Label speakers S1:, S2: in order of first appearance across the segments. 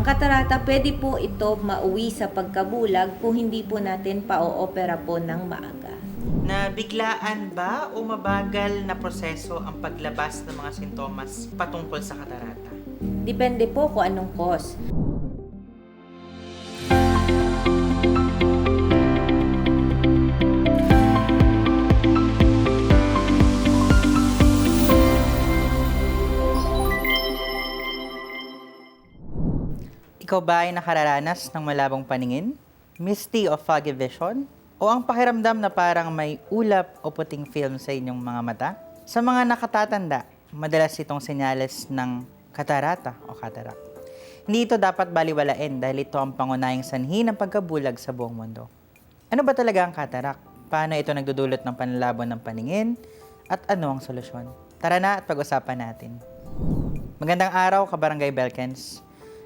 S1: katarata, pwede po ito mauwi sa pagkabulag kung hindi po natin pa-oopera po ng maaga.
S2: Na biglaan ba o mabagal na proseso ang paglabas ng mga sintomas patungkol sa katarata?
S1: Depende po kung anong cause.
S2: Ikaw ba ay nakararanas ng malabong paningin, misty o foggy vision, o ang pakiramdam na parang may ulap o puting film sa inyong mga mata? Sa mga nakatatanda, madalas itong senyales ng katarata o katarak. Hindi ito dapat baliwalain dahil ito ang pangunahing sanhi ng pagkabulag sa buong mundo. Ano ba talaga ang katarak? Paano ito nagdudulot ng panlalabo ng paningin? At ano ang solusyon? Tara na at pag-usapan natin. Magandang araw, Kabarangay Belkens.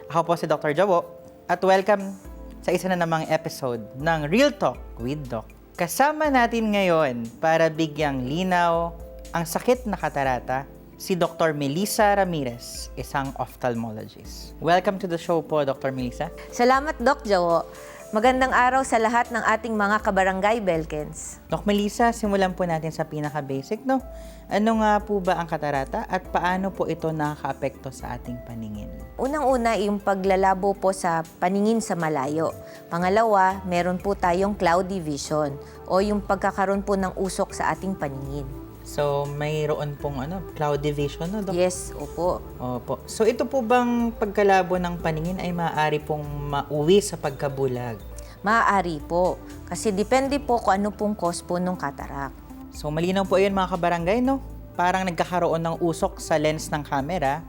S2: Ako po si Dr. Jawo at welcome sa isa na namang episode ng Real Talk with Doc. Kasama natin ngayon para bigyang linaw ang sakit na katarata, si Dr. Melissa Ramirez, isang ophthalmologist. Welcome to the show po, Dr. Melissa.
S1: Salamat, Doc Jawo. Magandang araw sa lahat ng ating mga kabarangay Belkens.
S2: Doc Melissa, simulan po natin sa pinaka-basic, no? Ano nga po ba ang katarata at paano po ito nakaka-apekto sa ating paningin?
S1: Unang-una, yung paglalabo po sa paningin sa malayo. Pangalawa, meron po tayong cloudy vision o yung pagkakaroon po ng usok sa ating paningin.
S2: So, mayroon pong cloudy vision, no, Doc?
S1: Yes, opo.
S2: Opo. So, ito po bang pagkalabo ng paningin ay maaari pong mauwi sa pagkabulag?
S1: Maaari po. Kasi depende po kung ano pong cause po ng katarak.
S2: So, malinaw po yun mga kabarangay, no? Parang nagkakaroon ng usok sa lens ng camera.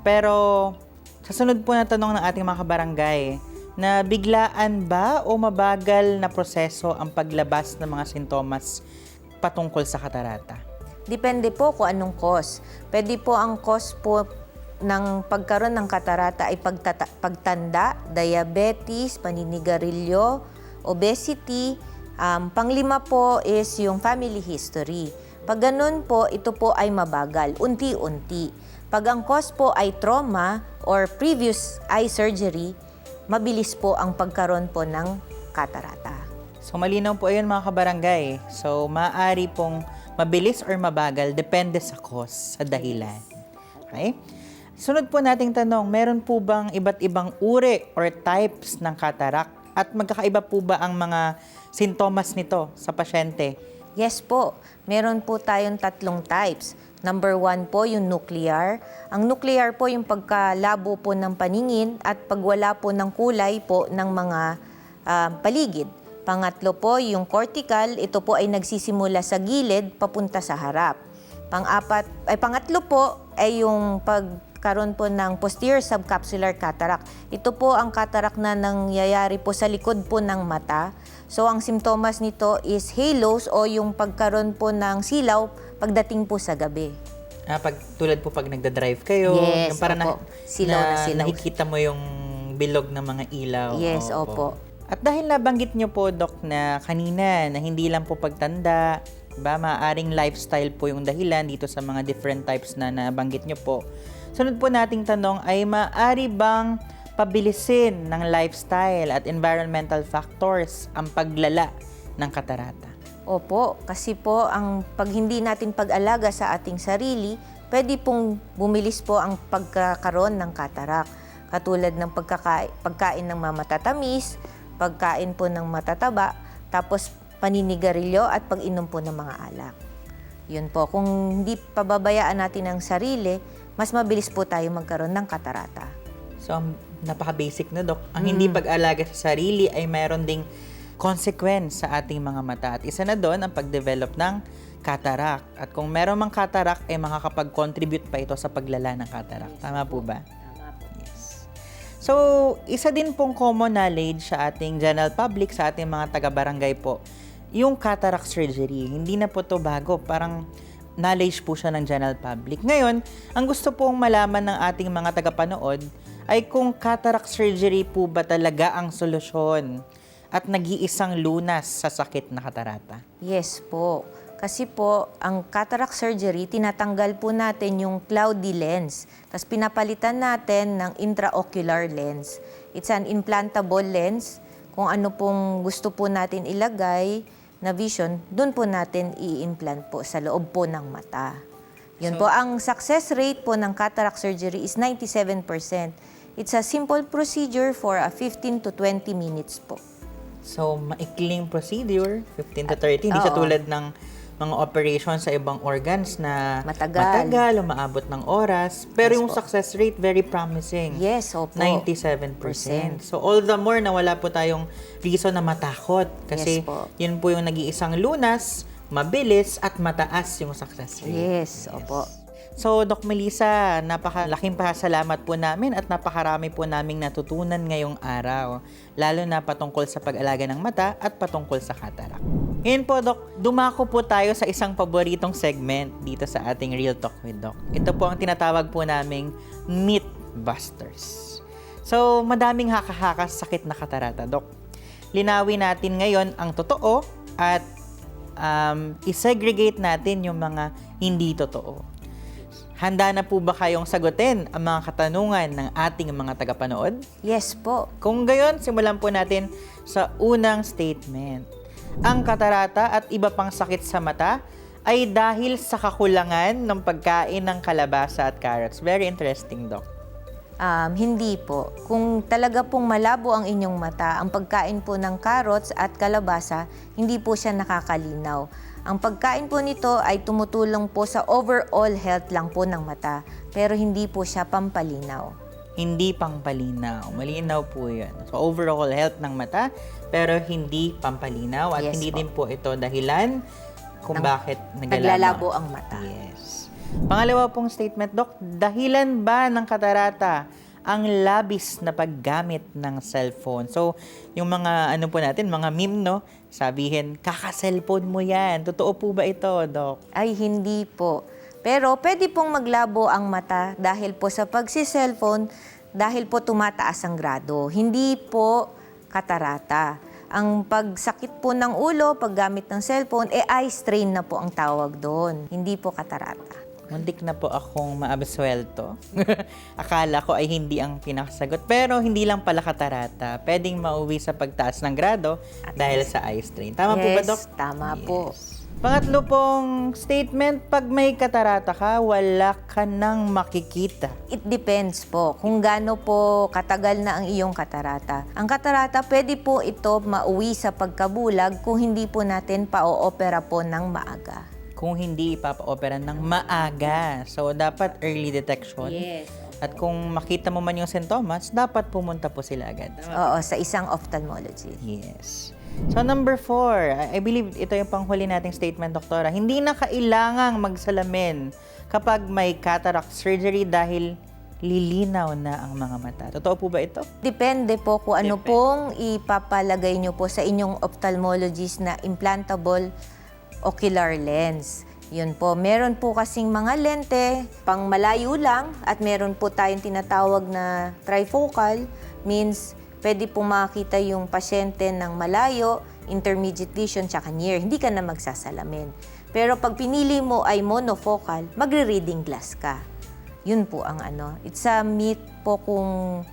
S2: Pero, sa sunod po na tanong ng ating mga kabarangay, na biglaan ba o mabagal na proseso ang paglabas ng mga sintomas patungkol sa katarata?
S1: Depende po kung anong cause. Pwede po ang cause po ng pagkaroon ng katarata ay pagtanda, diabetes, paninigarilyo, obesity. Panglima po is yung family history. Pag ganun po, ito po ay mabagal, unti-unti. Pag ang cause po ay trauma or previous eye surgery, mabilis po ang pagkaroon po ng katarata.
S2: So, malinaw po ayun mga kabarangay. So, maaari pong mabilis or mabagal, depende sa cause, sa dahilan. Okay? Sunod po nating tanong, meron po bang iba't ibang uri or types ng katarak? At magkakaiba po ba ang mga sintomas nito sa pasyente?
S1: Yes po, meron po tayong tatlong types. Number 1 po yung nuclear. Ang nuclear po yung pagkalabo po ng paningin at pagwala po ng kulay po ng mga paligid. Pangatlo po, yung cortical, ito po ay nagsisimula sa gilid papunta sa harap. Pangatlo po ay yung pagkaroon po ng posterior subcapsular cataract. Ito po ang cataract na nangyayari po sa likod po ng mata. So ang simptomas nito is halos o yung pagkaroon po ng silaw pagdating po sa gabi.
S2: Tulad po pag nagda-drive kayo,
S1: Yes,
S2: yung parang
S1: opo. Silaw na silaw.
S2: nakikita mo yung bilog ng mga ilaw.
S1: Yes, opo.
S2: At dahil nabanggit nyo po, Doc, na kanina na hindi lang po pagtanda, maaaring lifestyle po yung dahilan dito sa mga different types na nabanggit nyo po. Sunod po nating tanong ay maaari bang pabilisin ng lifestyle at environmental factors ang paglala ng katarata?
S1: Opo, kasi po pag hindi natin pag-alaga sa ating sarili, pwede pong bumilis po ang pagkakaroon ng katarak. Katulad ng pagkain ng mamatatamis, pagkain po ng matataba, tapos paninigarilyo at pag-inom po ng mga alak. Yun po, kung hindi pababayaan natin ang sarili, mas mabilis po tayo magkaroon ng katarata.
S2: So, napaka-basic na, Doc. Ang hindi pag-alaga sa sarili ay mayroon ding consequence sa ating mga mata. At isa na doon ang pag-develop ng cataract. At kung meron mang cataract, ay makakapag-contribute pa ito sa paglala ng cataract. Tama po ba?
S1: Tama po.
S2: Yes. So, isa din pong common knowledge sa ating general public, sa ating mga taga-barangay po, yung cataract surgery. Hindi na po to bago. Parang knowledge po siya ng general public. Ngayon, ang gusto pong malaman ng ating mga tagapanood ay kung cataract surgery po ba talaga ang solusyon at nag-iisang lunas sa sakit na katarata?
S1: Yes po. Kasi po, ang cataract surgery, tinatanggal po natin yung cloudy lens. Tapos pinapalitan natin ng intraocular lens. It's an implantable lens. Kung ano pong gusto po natin ilagay na vision, doon po natin i-implant po sa loob po ng mata. Yun po, ang success rate po ng cataract surgery is 97%. It's a simple procedure for 15 to 20 minutes po.
S2: So, maikling procedure, 15 to 30. Hindi siya
S1: Oo.
S2: tulad ng mga operation sa ibang organs na
S1: Matagal.
S2: umaabot ng oras. Pero
S1: Yes
S2: yung
S1: po.
S2: success rate, very promising.
S1: Yes, opo.
S2: 97%. So, all the more na wala po tayong reason na matakot. Kasi
S1: Yes po.
S2: yun po yung nag-iisang lunas, mabilis, at mataas yung success rate.
S1: Yes, opo.
S2: So, Doc Melissa, napakalaking pasasalamat po namin at napakarami po naming natutunan ngayong araw, lalo na patungkol sa pag-alaga ng mata at patungkol sa cataract. Ngayon po, Doc, dumako po tayo sa isang paboritong segment dito sa ating Real Talk with Doc. Ito po ang tinatawag po naming Mythbusters. So, madaming haka-haka sa sakit na katarata, Doc. Linawin natin ngayon ang totoo at isegregate natin yung mga hindi totoo. Handa na po ba kayong sagutin ang mga katanungan ng ating mga tagapanood?
S1: Yes po.
S2: Kung gayon, simulan po natin sa unang statement. Ang katarata at iba pang sakit sa mata ay dahil sa kakulangan ng pagkain ng kalabasa at carrots. Very interesting, Doc.
S1: Hindi po. Kung talaga pong malabo ang inyong mata, ang pagkain po ng carrots at kalabasa, hindi po siya nakakalinaw. Ang pagkain po nito ay tumutulong po sa overall health lang po ng mata, pero hindi po siya pampalinaw.
S2: Hindi pampalinaw. Malinaw po yan. So, overall health ng mata, pero hindi pampalinaw. At
S1: Yes
S2: hindi
S1: po.
S2: din po ito dahilan kung
S1: Ng
S2: bakit
S1: Naglalabo ang mata.
S2: Yes. Pangalawa pong statement, Doc, dahilan ba ng katarata ang labis na paggamit ng cellphone? So, yung mga, ano po natin, mga meme, no? Sabihin, kaka-cellphone mo yan. Totoo po ba ito, Doc?
S1: Ay, hindi po. Pero pwede pong maglabo ang mata dahil po sa pagsi-cellphone, dahil po tumataas ang grado. Hindi po katarata. Ang pagsakit po ng ulo, paggamit ng cellphone, eye strain na po ang tawag doon. Hindi po katarata.
S2: Muntik na po akong maabsuelto. Akala ko ay hindi ang pinakasagot. Pero hindi lang pala katarata. Pwedeng mauwi sa pagtaas ng grado dahil sa eye strain. Tama po ba, Doc?
S1: Yes, tama po.
S2: Pangatlo pong statement, pag may katarata ka, wala ka nang makikita.
S1: It depends po kung gaano po katagal na ang iyong katarata. Ang katarata, pwede po ito mauwi sa pagkabulag kung hindi po natin pa-oopera po ng maaga.
S2: Kung hindi ipapa-opera ng maaga. So, dapat early detection.
S1: Yes.
S2: At kung makita mo man yung sintomas, dapat pumunta po sila agad.
S1: Oo, sa isang ophthalmologist.
S2: Yes. So, number 4, I believe ito yung panghuli nating statement, Doktora. Hindi na kailangang magsalamin kapag may cataract surgery dahil lilinaw na ang mga mata. Totoo po ba ito?
S1: Depende po kung ano pong ipapalagay nyo po sa inyong ophthalmologist na implantable ocular lens. Yun po. Meron po kasing mga lente pang malayo lang at meron po tayong tinatawag na trifocal, means pwede po makita yung pasyente ng malayo, intermediate vision, tsaka near. Hindi ka na magsasalamin. Pero pag pinili mo ay monofocal, magre-reading glass ka. Yun po ang ano. It's a myth po kung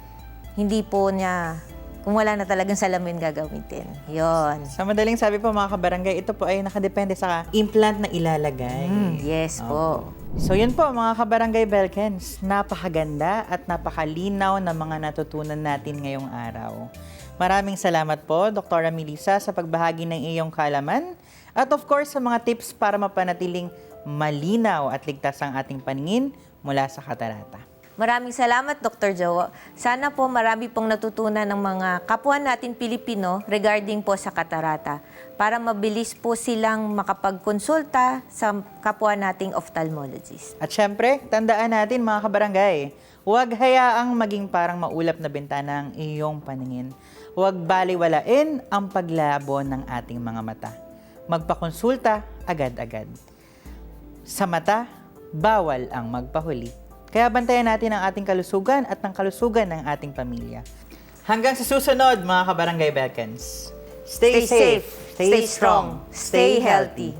S1: hindi po niya, kung wala na talagang salamin gagamitin. Yun.
S2: Sa madaling sabi po mga kabarangay, ito po ay nakadepende sa implant na ilalagay.
S1: Yes po.
S2: So yun po mga kabarangay Belkens, napakaganda at napakalinaw na mga natutunan natin ngayong araw. Maraming salamat po, Dr. Melissa, sa pagbahagi ng iyong kaalaman at of course sa mga tips para mapanatiling malinaw at ligtas ang ating paningin mula sa katarata.
S1: Maraming salamat, Dr. Jowo. Sana po marami pong natutunan ng mga kapwa natin Pilipino regarding po sa katarata para mabilis po silang makapagkonsulta sa kapwa nating ophthalmologist.
S2: At syempre, tandaan natin mga kabarangay, huwag hayaang maging parang maulap na bintana ang iyong paningin. Huwag baliwalain ang paglabo ng ating mga mata. Magpakonsulta agad-agad. Sa mata, bawal ang magpahuli. Kaya bantayan natin ang ating kalusugan at ang kalusugan ng ating pamilya. Hanggang sa susunod, mga kabarangay Belkens. Stay safe,
S1: stay strong, stay healthy.